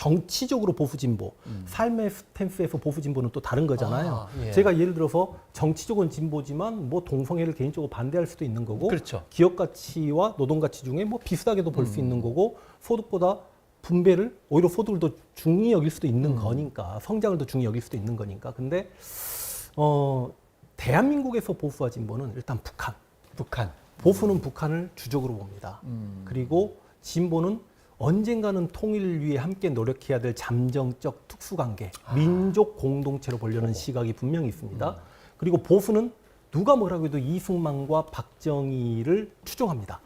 정치적으로 보수 진보, 삶의 스탠스에서 보수 진보는 또 다른 거잖아요. 예. 제가 예를 들어서 정치적은 진보지만 뭐 동성애를 개인적으로 반대할 수도 있는 거고, 그렇죠. 기업 가치와 노동 가치 중에 뭐 비슷하게도 볼 수 있는 거고, 소득보다 분배를 오히려 소득을 더 중히 여길 수도 있는 거니까, 성장을 더 중히 여길 수도 있는 거니까. 근데 대한민국에서 보수와 진보는 일단 북한. 보수는 북한을 주적으로 봅니다. 그리고 진보는 언젠가는 통일을 위해 함께 노력해야 될 잠정적 특수관계, 민족 공동체로 보려는 시각이 분명히 있습니다. 그리고 보수는 누가 뭐라고 해도 이승만과 박정희를 추종합니다.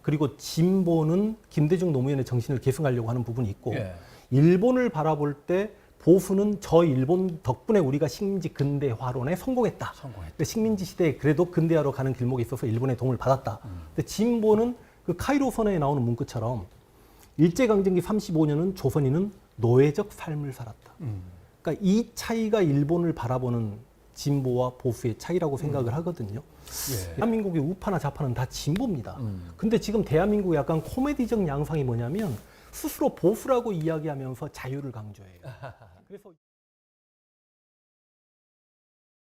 그리고 진보는 김대중 노무현의 정신을 계승하려고 하는 부분이 있고, 예. 일본을 바라볼 때 보수는 저 일본 덕분에 우리가 식민지 근대화론에 성공했다. 근데 식민지 시대에 그래도 근대화로 가는 길목에 있어서 일본의 도움을 받았다. 근데 진보는 그 카이로 선언에 나오는 문구처럼 일제강점기 35년은 조선인은 노예적 삶을 살았다. 그러니까 이 차이가 일본을 바라보는 진보와 보수의 차이라고 생각을 하거든요. 예. 대한민국의 우파나 좌파는 다 진보입니다. 근데 지금 대한민국의 약간 코미디적 양상이 뭐냐면 스스로 보수라고 이야기하면서 자유를 강조해요. 그래서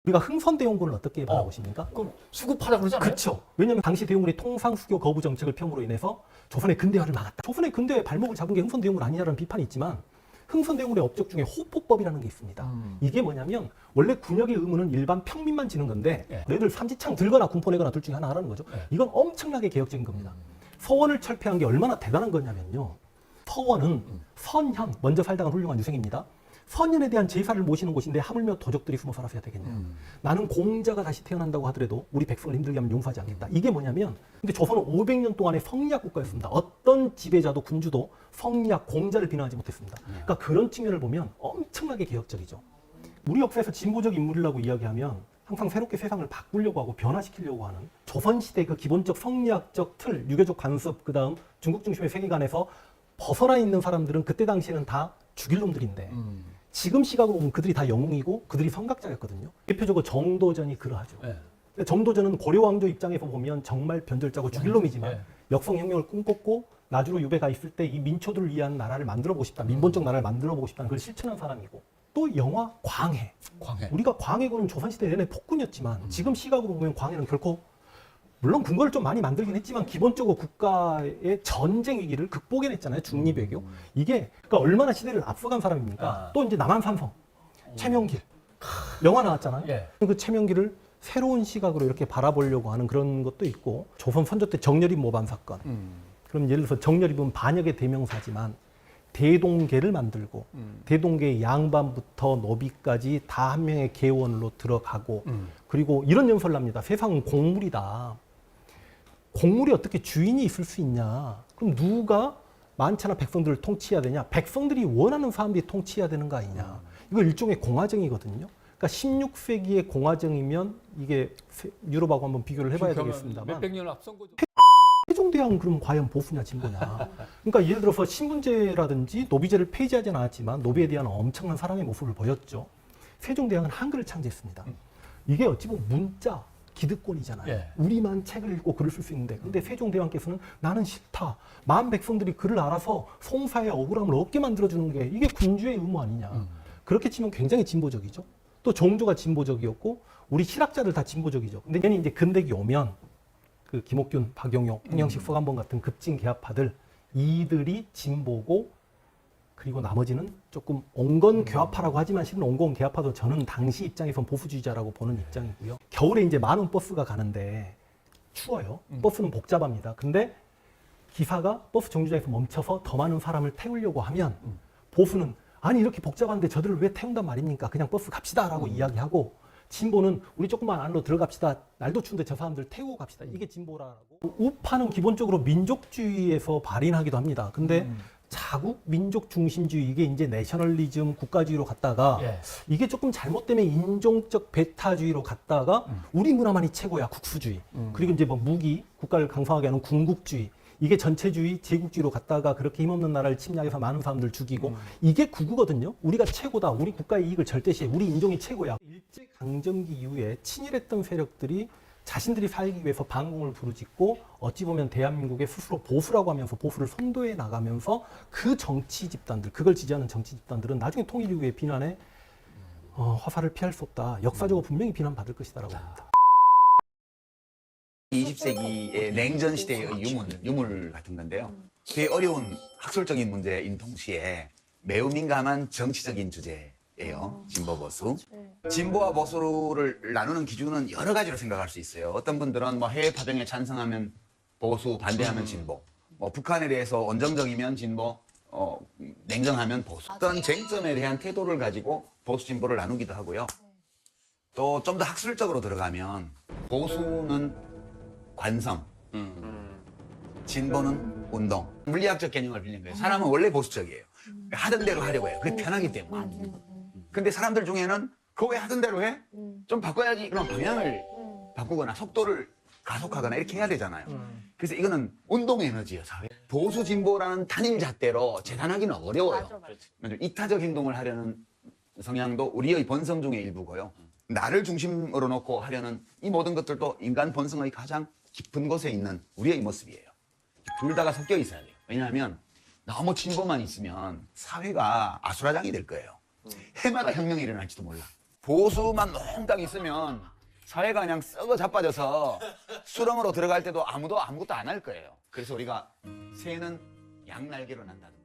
우리가 흥선대원군을 어떻게 바라보십니까? 그럼 수급하라 그러잖아요. 그렇죠. 왜냐하면 당시 대원군이 통상수교 거부 정책을 펴므로 인해서 조선의 근대화를 막았다. 조선의 근대화의 발목을 잡은 게 흥선대원군 아니냐라는 비판이 있지만 흥선대원군의 업적 중에 호포법이라는 게 있습니다. 이게 뭐냐면 원래 군역의 의무는 일반 평민만 지는 건데 너희들 삼지창 들거나 군포 내거나 둘 중에 하나 하라는 거죠. 이건 엄청나게 개혁적인 겁니다. 서원을 철폐한 게 얼마나 대단한 거냐면요. 서원은 선현, 먼저 살다가 훌륭한 유생입니다. 선현에 대한 제사를 모시는 곳인데 하물며 도적들이 숨어 살았어야 되겠냐. 나는 공자가 다시 태어난다고 하더라도 우리 백성을 힘들게 하면 용서하지 않겠다. 이게 뭐냐면 근데 조선은 500년 동안의 성리학 국가였습니다. 어떤 지배자도 군주도 성리학 공자를 비난하지 못했습니다. 그러니까 그런 측면을 보면 엄청나게 개혁적이죠. 우리 역사에서 진보적 인물이라고 이야기하면 항상 새롭게 세상을 바꾸려고 하고 변화시키려고 하는 조선시대 그 기본적 성리학적 틀, 유교적 관습, 그 다음 중국 중심의 세계관에서 벗어나 있는 사람들은 그때 당시에는 다 죽일 놈들인데 지금 시각으로 보면 그들이 다 영웅이고 그들이 성각자였거든요. 대표적으로 정도전이 그러하죠. 네. 정도전은 고려왕조 입장에서 보면 정말 변절자고 죽일 놈이지만 네. 역성혁명을 꿈꿨고 나주로 유배가 있을 때 이 민초들을 위한 나라를 만들어보고 싶다. 민본적 나라를 만들어보고 싶다는 걸 실천한 사람이고 또 영화 광해. 우리가 광해군은 조선시대 내내 폭군이었지만 지금 시각으로 보면 광해는 결코 물론 군거를 좀 많이 만들긴 했지만 기본적으로 국가의 전쟁 위기를 극복해냈잖아요. 중립외교. 이게 그러니까 얼마나 시대를 앞서간 사람입니까? 또 이제 남한산성, 최명길. 영화 나왔잖아요. 예. 그 최명길을 새로운 시각으로 이렇게 바라보려고 하는 그런 것도 있고 조선 선조 때 정열입 모반 사건. 그럼 예를 들어서 정열입은 반역의 대명사지만 대동계를 만들고 대동계의 양반부터 노비까지 다 한 명의 계원으로 들어가고 그리고 이런 연설을 합니다. 세상은 공물이다. 공물이 어떻게 주인이 있을 수 있냐? 그럼 누가 만차나 백성들을 통치해야 되냐? 백성들이 원하는 사람들이 통치해야 되는 거 아니냐? 이거 일종의 공화정이거든요. 그러니까 16세기의 공화정이면 이게 유럽하고 한번 비교를 해봐야 되겠습니다만 몇백 년을 앞선 거죠. 세종대왕은 그럼 과연 보수냐 진보냐? 그러니까 예를 들어서 신분제라든지 노비제를 폐지하지는 않았지만 노비에 대한 엄청난 사랑의 모습을 보였죠. 세종대왕은 한글을 창제했습니다. 이게 어찌 보면 문자, 기득권이잖아요. 예. 우리만 책을 읽고 글을 쓸 수 있는데 근데 세종대왕께서는 나는 싫다. 마음 백성들이 글을 알아서 송사의 억울함을 없게 만들어주는 게 이게 군주의 의무 아니냐. 그렇게 치면 굉장히 진보적이죠. 또 종조가 진보적이었고 우리 실학자들 다 진보적이죠. 근데 얘는 이제 근대기 오면 그 김옥균, 박용효, 홍영식, 서간범 같은 급진 개화파들 이들이 진보고 그리고 나머지는 조금 온건 개화파라고 하지만 실은 온건 개화파도 저는 당시 입장에선 보수주의자라고 보는 입장이고요. 겨울에 이제 많은 버스가 가는데 추워요. 버스는 복잡합니다. 근데 기사가 버스 정류장에서 멈춰서 더 많은 사람을 태우려고 하면 보수는 아니 이렇게 복잡한데 저들을 왜 태운단 말입니까? 그냥 버스 갑시다라고 이야기하고 진보는 우리 조금만 안으로 들어갑시다. 날도 추운데 저 사람들 태우고 갑시다. 이게 진보라고. 우파는 기본적으로 민족주의에서 발인하기도 합니다. 근데 자국 민족 중심주의 이게 이제 내셔널리즘 국가주의로 갔다가 예. 이게 조금 잘못되면 인종적 배타주의로 갔다가 우리 문화만이 최고야 국수주의. 그리고 이제 뭐 무기 국가를 강성하게 하는 군국주의. 이게 전체주의, 제국주의로 갔다가 그렇게 힘없는 나라를 침략해서 많은 사람들 죽이고 이게 구구거든요. 우리가 최고다. 우리 국가의 이익을 절대시해. 우리 인종이 최고야. 일제강점기 이후에 친일했던 세력들이 자신들이 살기 위해서 반공을 부르짖고 어찌 보면 대한민국의 스스로 보수라고 하면서 보수를 선도해 나가면서 그 정치 집단들, 그걸 지지하는 정치 집단들은 나중에 통일 이후에 비난에 화살을 피할 수 없다. 역사적으로 분명히 비난받을 것이다라고 봅니다. 20세기의 냉전 시대의 유물 같은 건데요. 되게 어려운 학술적인 문제인 동시에 매우 민감한 정치적인 주제예요. 진보 보수. 진보와 보수를 나누는 기준은 여러 가지로 생각할 수 있어요. 어떤 분들은 뭐 해외 파병에 찬성하면 보수, 반대하면 진보. 뭐 북한에 대해서 온정적이면 진보, 냉정하면 보수. 어떤 쟁점에 대한 태도를 가지고 보수 진보를 나누기도 하고요. 또 좀 더 학술적으로 들어가면 보수는 관성, 진보는 운동. 물리학적 개념을 빌린 거예요. 사람은 원래 보수적이에요. 하던 대로 하려고 해요. 그게 편하기 때문에. 근데 사람들 중에는 그거 왜 하던 대로 해? 좀 바꿔야지. 그럼 방향을 바꾸거나 속도를 가속하거나 이렇게 해야 되잖아요. 그래서 이거는 운동 에너지예요, 사회. 보수 진보라는 단일 잣대로 재단하기는 어려워요. 맞아. 이타적 행동을 하려는 성향도 우리의 본성 중의 일부고요. 나를 중심으로 놓고 하려는 이 모든 것들도 인간 본성의 가장 깊은 곳에 있는 우리의 모습이에요. 둘 다가 섞여 있어야 돼요. 왜냐하면 너무 진보만 있으면 사회가 아수라장이 될 거예요. 해마다 혁명이 일어날지도 몰라. 보수만 몽땅 있으면 사회가 그냥 썩어 자빠져서 수렁으로 들어갈 때도 아무것도 안 할 거예요. 그래서 우리가 새는 양날개로 난다는